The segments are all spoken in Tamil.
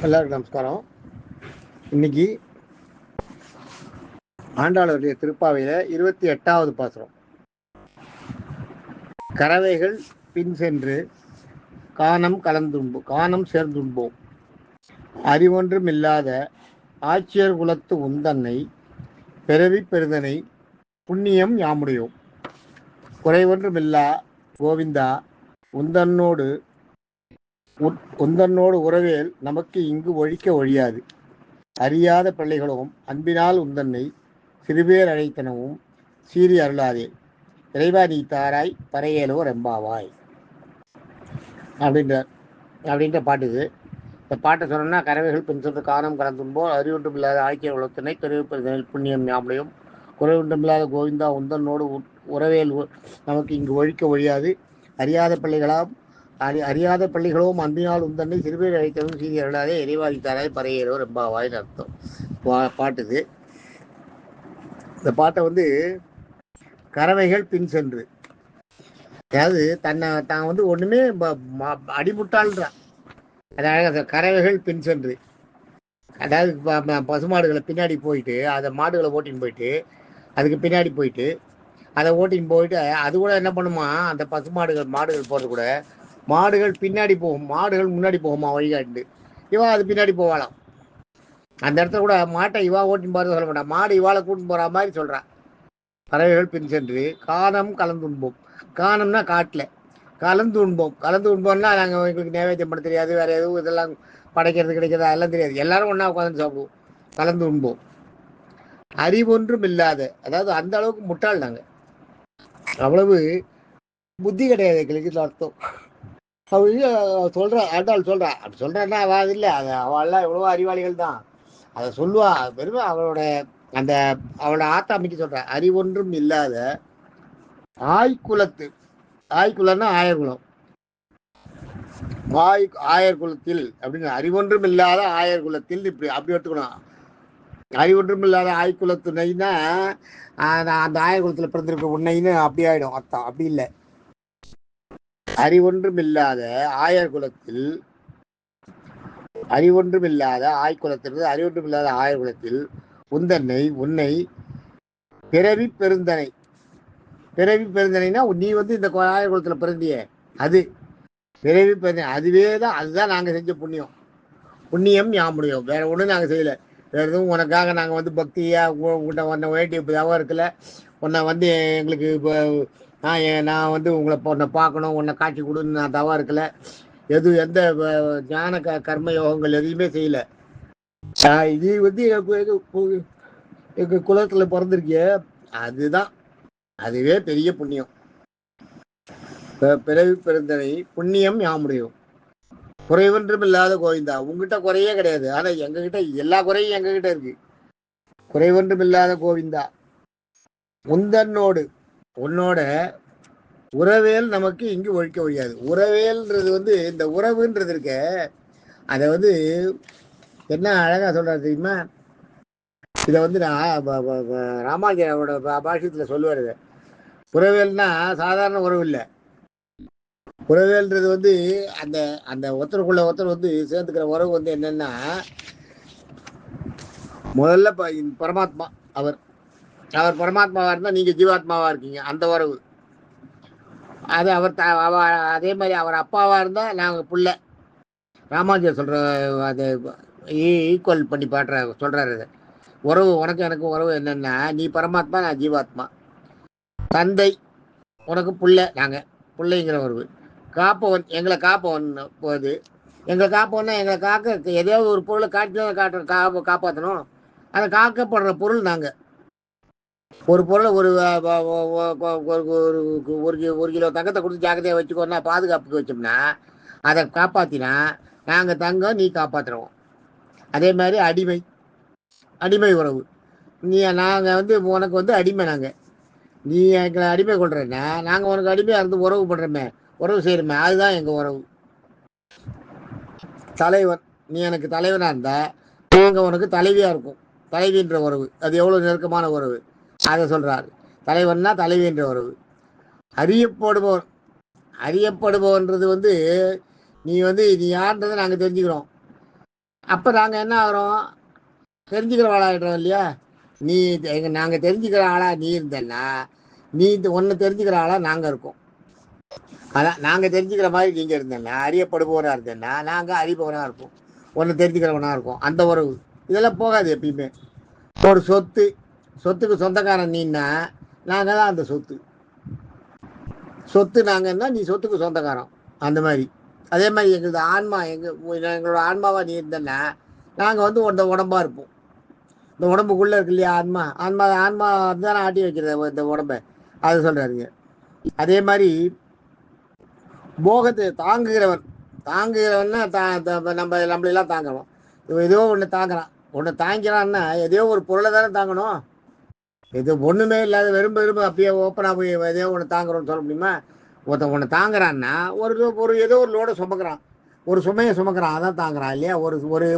எல்லாருக்கும் நமஸ்காரம். இன்னைக்கு ஆண்டாளுடைய திருப்பாவையில 28வது பாசுரம். கறவைகள் பின் சென்று காணம் சேர்ந்துண்போம். அறிவொன்றும் இல்லாத ஆட்சியர் குலத்து உந்தன்னை பிறவி பெருதனை புண்ணியம் யாமுடையோம். குறைவொன்றுமில்லா கோவிந்தா உந்தன்னோடு உறவேல் நமக்கு இங்கு ஒழிக்க ஒழியாது. அறியாத பிள்ளைகளும் அன்பினால் உந்தன்னை சிறுபேர் அழைத்தனவும் சீறி அருளாதே. இறைவா நீ தாராய் பறையலோ ரெம்பாவாய் அப்படின்ற பாட்டு இது. இந்த பாட்டை சொன்னோம்னா, கறவைகள் பின் சென்று காணம் கலந்தும்போல் அறிவொன்றும் இல்லாத ஆக்கிய உலகத்தினை தெரிவிப்பதில் புண்ணியம் யாமுடையும். குறைவொன்றுமில்லாத கோவிந்தா உந்தன்னோடு உறவேல் நமக்கு இங்கு ஒழிக்க ஒழியாது. அறியாத பள்ளிகளோம் அன்பினால் உந்தன்னை சிறுபேர் அழைத்தனவும் சீறி அருளாதே. இறைவா நீ தாராய் பறையலோ ரெம்பாவாய்னு அர்த்தம் பாட்டுது. இந்த பாட்டை கறவைகள் பின் சென்று, அதாவது தான் ஒண்ணுமே அடிமுட்டாள்ன்றான். அதாவது கறவைகள் பின் சென்று, அதாவது பசுமாடுகளை பின்னாடி போயிட்டு அதை மாடுகளை ஓட்டின்னு போயிட்டு அதுக்கு பின்னாடி போயிட்டு அதை ஓட்டின்னு போயிட்டு அது கூட என்ன பண்ணுமா, அந்த மாடுகள் போகிறது கூட மாடுகள் பின்னாடி போகும், மாடுகள் முன்னாடி போகுமா வழிகாட்டு. இவா அது பின்னாடி போவாளாம். அந்த இடத்துல கூட மாட்டை இவா ஓட்டின்னு போகிறது சொல்ல மாட்டான், மாடு இவாளை கூட்டின்னு போகிற மாதிரி சொல்கிறான். பறவைகள் பின் சென்று காணம் கலந்துண்போம். காணம்னா காட்டில், கலந்து உண்போம்னா நாங்கள் எங்களுக்கு நைவேத்தியம் பண்ண தெரியாது, வேறு எதுவும் இதெல்லாம் படைக்கிறது கிடைக்கிறது அதெல்லாம் தெரியாது, எல்லாரும் ஒன்றா உட்காந்து சாப்பிடுவோம், கலந்து உண்போம். அறிவொன்றும் இல்லாத, அதாவது அந்த அளவுக்கு முட்டாள் நாங்கள், அவ்வளவு புத்தி கிடையாது எங்களுக்கு அர்த்தம். ஆண்டாள் சொல்றா, அப்படி சொல்றான்னா அவள் இல்லை, அது அவள்லாம் எவ்வளவோ அறிவாளிகள் தான், அதை சொல்லுவா. பெருமை அவளோட ஆத்தாமிக்கு சொல்ற, அறிவொன்றும் இல்லாத ஆய்குலன்னா ஆயர்குலம், ஆயர் குலத்தில் அப்படின்னு, அறிவொன்றும் இல்லாத ஆயர் குலத்தில் இப்படி அப்படி எடுத்துக்கணும். அறிவொன்றும் இல்லாத ஆய்குலத்துணைன்னா அந்த ஆயர் குலத்தில் பிறந்திருக்க உன்னைன்னு அப்படி ஆயிடும் அர்த்தம். அப்படி இல்லை, அறிவொன்றும் இல்லாத ஆயர் குலத்தில், அறிவொன்றும் இல்லாத ஆய்குலத்திற்கு அறிவொன்றும் இல்லாத ஆயர் குலத்தில் உன்னை பிறவி பெருந்தனைனா நீ இந்த ஆயர் குலத்தில் பிறந்திய, அது பிறவி பெருந்தனை, அதுதான் நாங்கள் செஞ்ச புண்ணியம் யாமுடையோம். வேற ஒன்றும் நாங்கள் செய்யலை. வேற எதுவும் உனக்காக நாங்கள் பக்தியாக உன்னை வேண்டிய தவம் இருக்குல்ல, உன்னை எங்களுக்கு இப்போ நான் உன்னை பார்க்கணும், உன்னை காட்சி கொடுன்னு நான் தவம் இருக்கல, எந்த ஞான கர்ம யோகங்கள் எதுவுமே செய்யலை. இது எங்க குலத்துல பிறந்திருக்கிய, அதுவே பெரிய புண்ணியம். பிறவி பெருந்தனை புண்ணியம் யாமுடையோம். குறைவொன்றும் இல்லாத கோவிந்தா, உங்ககிட்ட குறையே கிடையாது, ஆனா எங்ககிட்ட எல்லா குறையும் எங்ககிட்ட இருக்கு. குறைவொன்றும் இல்லாத கோவிந்தா உன்னோட உறவேல் நமக்கு இங்கு ஒழிக்க ஒழியாது. உறவேல்ன்றது இந்த உறவுன்றது இருக்க, அதை என்ன அழகா சொல்றாரு தெரியுமா? இதை நான் ராமானுஜரோட பாஷ்யத்துல சொல்லுவாரு. உறவேல்னா சாதாரண உறவு இல்லை. உறவேல்ன்றது அந்த அந்த ஒருத்தருக்குள்ள ஒருத்தர் சேர்ந்துக்கிற உறவு என்னன்னா, முதல்ல பரமாத்மா, அவர் பரமாத்மாவா இருந்தா நீங்க ஜீவாத்மாவா இருக்கீங்க, அந்த உறவு. அது அதே மாதிரி அவர் அப்பாவா இருந்தா நாங்க புள்ள. ராமானுஜர் சொல்ற அதை ஈக்குவல் பண்ணி சொல்றாரு. உறவு உனக்கு எனக்கு உறவு என்னன்னா, நீ பரமாத்மா, நான் ஜீவாத்மா. தந்தை உனக்கு புள்ள, நாங்க பிள்ளைங்கிற உறவு. காப்பவன், எங்களை காப்பவன் போது, எங்களை காப்பவன்னா எங்களை காக்க ஏதாவது ஒரு பொருளை காப்பாற்றணும். அதை காக்கப்படுற பொருள் நாங்க. ஒரு பொருளை ஒரு கிலோ தங்கத்தை கொடுத்து ஜாக்கிரதையா வச்சுக்கோன்னா, பாதுகாப்புக்கு வச்சோம்னா, அதை காப்பாத்தினா நாங்க தங்கம், நீ காப்பாற்றுறோம். அதே மாதிரி அடிமை உறவு. நாங்க உனக்கு அடிமை, நாங்க நீ எங்களை அடிமை கொள்றேன்னா நாங்க உனக்கு அடிமையா இருந்து உறவு பண்றோமே, உறவு செய்யறோமே, அதுதான் எங்க உறவு. தலைவன், நீ எனக்கு தலைவனா இருந்தா நாங்க உனக்கு தலைவியா இருக்கும், தலைவின்ற உறவு. அது எவ்வளவு நெருக்கமான உறவு அதை சொல்றாரு. தலைவன்னா தலைவின்ற உறவு. அறியப்படுபவன்றது நீ நீ யாருன்றதை நாங்க தெரிஞ்சுக்கிறோம். அப்போ நாங்கள் என்ன ஆகிறோம், தெரிஞ்சுக்கிற ஆளாகிடுறோம் இல்லையா. நீ நாங்கள் தெரிஞ்சுக்கிற ஆளாக நீ இருந்தேன்னா, நீ ஒன்று தெரிஞ்சுக்கிற ஆளாக நாங்கள் இருக்கோம். அதான் நாங்கள் தெரிஞ்சுக்கிற மாதிரி நீங்கள் இருந்தேன்னா, அறியப்படுபவராக இருந்தேன்னா நாங்கள் அறிபவராக இருப்போம், ஒன்று தெரிஞ்சுக்கிறவனாக இருக்கும். அந்த உறவு இதெல்லாம் போகாது எப்பயுமே. ஒரு சொத்துக்கு சொந்தக்காரன் நீன்னா நாங்கள் தான் அந்த சொத்து நாங்கன்னா நீ சொத்துக்கு சொந்தக்காரன். அந்த மாதிரி அதே மாதிரி எங்களது ஆன்மா எங்களோட ஆன்மாவாக நீ இருந்தேன்னா நாங்கள் வந்து உடம்பாக இருப்போம். இந்த உடம்புக்குள்ளே இருக்கு இல்லையா ஆன்மா தானே ஆட்டி வைக்கிறது இந்த உடம்பை, அது சொல்கிறாருங்க. அதே மாதிரி போகத்தை தாங்குகிறவன்னா நம்மளெல்லாம் தாங்கணும். ஏதோ ஒன்று தாங்கிறான்னா எதையோ ஒரு பொருளை தானே தாங்கணும். இது ஒன்றுமே இல்லாத வெறும் அப்படியே ஓப்பனாக போய் எதையோ ஒன்று தாங்குறோன்னு சொல்ல முடியுமா? ஒன்று தாங்குறான்னா ஏதோ ஒரு லோடை சுமக்கிறான், ஒரு சுமையை சுமக்கிறான், அதான் தாங்குறான் இல்லையா.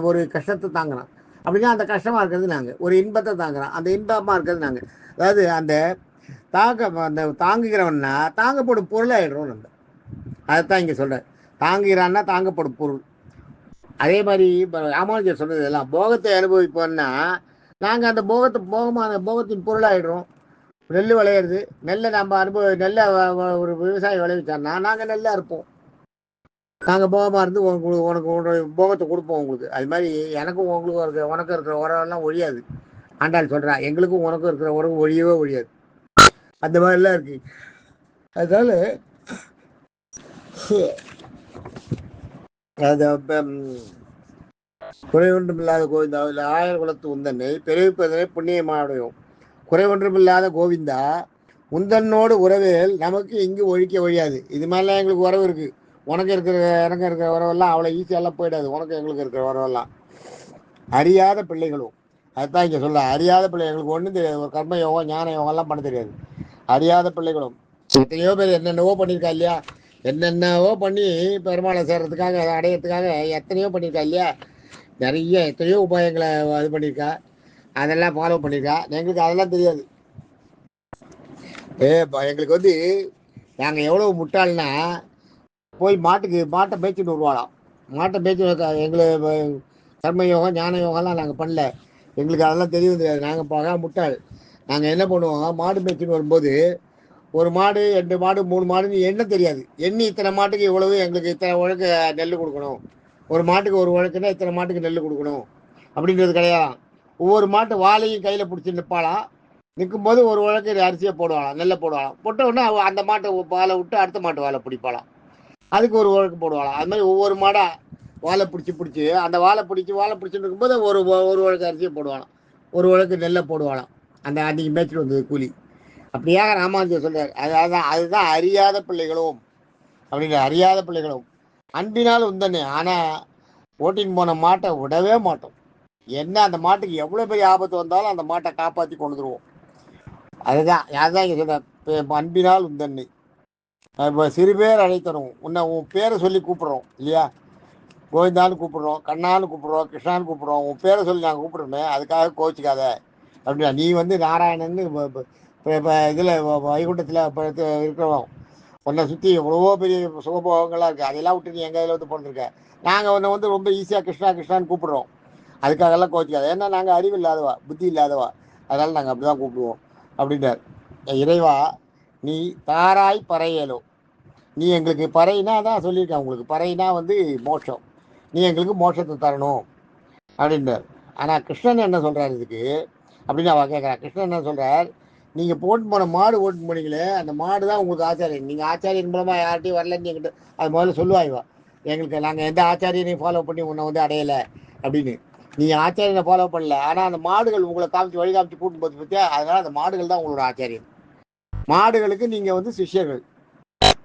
ஒரு கஷ்டத்தை தாங்குறான் அப்படின்னா அந்த கஷ்டமாக இருக்கிறது நாங்கள். ஒரு இன்பத்தை தாங்குறான், அந்த இன்பமாக இருக்கிறது நாங்கள். அதாவது அந்த தாங்குகிறவன்னா தாங்கப்படும் பொருளாகிடுறோம் நம்ம. அதைத்தான் இங்கே சொல்கிறேன். தாங்குகிறான்னா தாங்கப்படும் பொருள். அதே மாதிரி இப்போ ராமானுஜர் சொன்னது எல்லாம் போகத்தை அனுபவிப்போம்னா நாங்கள் அந்த போகத்தின் பொருளாகிடுறோம். நெல் விளையிறது, நெல்லை நம்ம நெல்லை ஒரு விவசாயி விளைவிச்சார்னா நாங்கள் நெல்லாக இருப்போம். நாங்கள் போகமாக இருந்து உனக்கு போகத்தை கொடுப்போம் உங்களுக்கு. அது மாதிரி எனக்கும் உங்களுக்கும் உனக்கு இருக்கிற உறவெல்லாம் ஒழியாது. ஆண்டாள் சொல்கிறா, எங்களுக்கும் உனக்கும் இருக்கிற உறவு ஒழியவே ஒழியாது. அந்த மாதிரிலாம் இருக்கு. அதனால குறைவொன்றுமில்லாத கோவிந்தா இல்லை ஆயர் குலத்து உந்தன்னை பிறவிப்பதனை புண்ணியமாடையும். குறைவொன்றுமில்லாத கோவிந்தா உந்தன்னோடு உறவில் நமக்கு இங்கு ஒழியாது. இது மாதிரிலாம் எங்களுக்கு உறவு இருக்குது. உனக்கு எனக்கு இருக்கிற உறவெல்லாம் அவ்வளோ ஈஸியெல்லாம் போயிடாது. உனக்கு எங்களுக்கு இருக்கிற உறவெல்லாம் அறியாத பிள்ளைகளும். அதுதான் இங்கே சொல்ல, அறியாத பிள்ளை எங்களுக்கு ஒன்றும் தெரியாது. ஒரு கர்ம யோகம் ஞான யோகம்லாம் பண்ண தெரியாது. அறியாத பிள்ளைகளும் எத்தனையோ பேர் என்னென்னவோ பண்ணியிருக்கா இல்லையா. என்னென்னவோ பண்ணி பெருமாளை சேர்றதுக்காக அடையிறதுக்காக எத்தனையோ பண்ணியிருக்கா இல்லையா. நிறைய எத்தனையோ உபாயங்களை இது பண்ணியிருக்கா, அதெல்லாம் ஃபாலோ பண்ணியிருக்கா. எங்களுக்கு அதெல்லாம் தெரியாது. எங்களுக்கு வந்து நாங்கள் எவ்வளோ முட்டாள்னா போய் மாட்டை பேச்சுட்டு வருவாளாம். மாட்டை பேச்சு எங்களுக்கு கர்ம யோகம் ஞான யோகம்லாம் நாங்கள் பண்ணல. எங்களுக்கு அதெல்லாம் தெரியவும் தெரியாது. நாங்கள் போக முட்டாள். நாங்கள் என்ன பண்ணுவோம், மாடு பேச்சுன்னு வரும்போது ஒரு மாடு 2 மாடு 3 மாடுன்னு எண்ண தெரியாது. எண்ணி இத்தனை மாட்டுக்கு இவ்வளவு எங்களுக்கு இத்தனை உழக்கு நெல் கொடுக்கணும், ஒரு மாட்டுக்கு ஒரு உழக்குன்னா இத்தனை மாட்டுக்கு நெல் கொடுக்கணும் அப்படின்றது கிடையாது. ஒவ்வொரு மாட்டு வாழையும் கையில் பிடிச்சி நிற்பாளாம். நிற்கும்போது ஒரு உழக்கு அரிசியை போடுவாளாம், நெல்லை போடுவாளாம். போட்ட உடனே அந்த மாட்டை வாழை விட்டு அடுத்த மாட்டு வாழை பிடிப்பாளாம், அதுக்கு ஒரு உழக்கு போடுவாளாம். அது மாதிரி ஒவ்வொரு மாடாக வாழை பிடிச்சி அந்த வாழை பிடிச்சின்னு இருக்கும்போது ஒரு உழக்கு அரிசியை போடுவாளாம், ஒரு உழக்கு நெல்லை போடுவாளாம். அந்த அன்றைக்கி மேய்ச்சிட்டு வந்தது கூலி. அப்படியாக ராமானுஜர் சொல்றார். அதுதான் அறியாத பிள்ளைகளும் அப்படிங்கிற. அறியாத பிள்ளைகளும் அன்பினால் உந்தனே. ஆனால் ஓட்டின்னு போன மாட்டை விடவே மாட்டோம். என்ன அந்த மாட்டுக்கு எவ்வளோ பெரிய ஆபத்து வந்தாலும் அந்த மாட்டை காப்பாற்றி கொண்டுருவோம். அதுதான் இங்கே சொல்ற, அன்பினால் உந்தன்னை. இப்போ சிறு பேர் அழைத்தரும், உன் பேரை சொல்லி கூப்பிடுறோம் இல்லையா. கோவிந்தான்னு கூப்பிடுறோம், கண்ணான்னு கூப்பிடுறோம், கிருஷ்ணான்னு கூப்பிடுறோம். உன் பேரை சொல்லி நாங்கள் கூப்பிடுறோமே, அதுக்காக கோச்சிக்காத அப்படின்னா. நீ வந்து நாராயணன்னு இப்போ இதில் வைகுண்டத்தில் இப்போ இருக்கிறோம். உன்னை சுற்றி எவ்வளவோ பெரிய சுகபோகங்களாக இருக்குது. அதெல்லாம் விட்டு நீ எங்கள் இதில் வந்து பிறந்திருக்க. நாங்கள் உன்னை வந்து ரொம்ப ஈஸியாக கிருஷ்ணான்னு கூப்பிடுறோம். அதுக்காகலாம் கோச்சிக்காது. ஏன்னா நாங்கள் அறிவு இல்லாதவா, புத்தி இல்லாதவா, அதனால் நாங்கள் அப்படி தான் கூப்பிடுவோம் அப்படின்றார். இறைவா நீ தாராய் பறையலோ. நீ எங்களுக்கு பறையினா தான் சொல்லியிருக்கேன் உங்களுக்கு. பறையினா வந்து மோட்சம். நீ எங்களுக்கு மோட்சத்தை தரணும் அப்படின்றார். ஆனால் கிருஷ்ணன் என்ன சொல்கிறார் இதுக்கு அப்படின்னு அவள் கேட்குறான். கிருஷ்ணன் என்ன சொல்கிறார், நீங்கள் போட்டு போன மாடு ஓட்டு போனீங்களே, அந்த மாடு தான் உங்களுக்கு ஆச்சாரியன். நீங்கள் ஆச்சாரியன் மூலமாக யார்ட்டையும் வரலன்னு என்கிட்ட அது முதல்ல சொல்லுவாய்வா. எங்களுக்கு நாங்கள் எந்த ஆச்சாரியனையும் ஃபாலோ பண்ணி உன்னை வந்து அடையலை அப்படின்னு. நீங்கள் ஆச்சாரியனை ஃபாலோ பண்ணல, ஆனால் அந்த மாடுகள் உங்களை வழி காமிச்சு கூட்டும் போது பற்றியா, அதனால் அந்த மாடுகள் தான் உங்களோட ஆச்சாரியன். மாடுகளுக்கு நீங்கள் வந்து சிஷ்யர்கள்.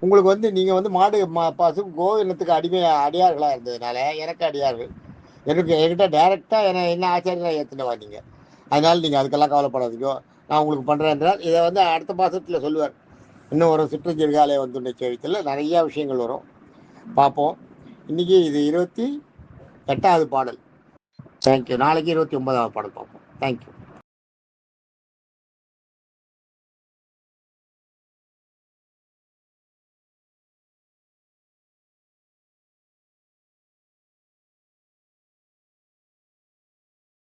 உங்களுக்கு வந்து நீங்கள் வந்து பசு கோவினத்துக்கு அடியார்களாக இருந்ததுனால எனக்கு அடியார்கள். என்கிட்ட டைரெக்டாக என்ன ஆச்சாரியனாக ஏற்றுனவா நீங்கள். அதனால் நீங்கள் அதுக்கெல்லாம் கவலைப்படாதீங்க, நான் உங்களுக்கு பண்ணுறேன் என்றால். இதை வந்து அடுத்த மாதத்தில் சொல்லுவார். இன்னும் ஒரு சிற்றஞ்சிறுகாலை வந்துள்ள சேவித்தில் நிறையா விஷயங்கள் வரும், பார்ப்போம். இன்றைக்கி இது 28வது பாடல். தேங்க்யூ. நாளைக்கு 29வது பாடல் பார்ப்போம். தேங்க்யூ.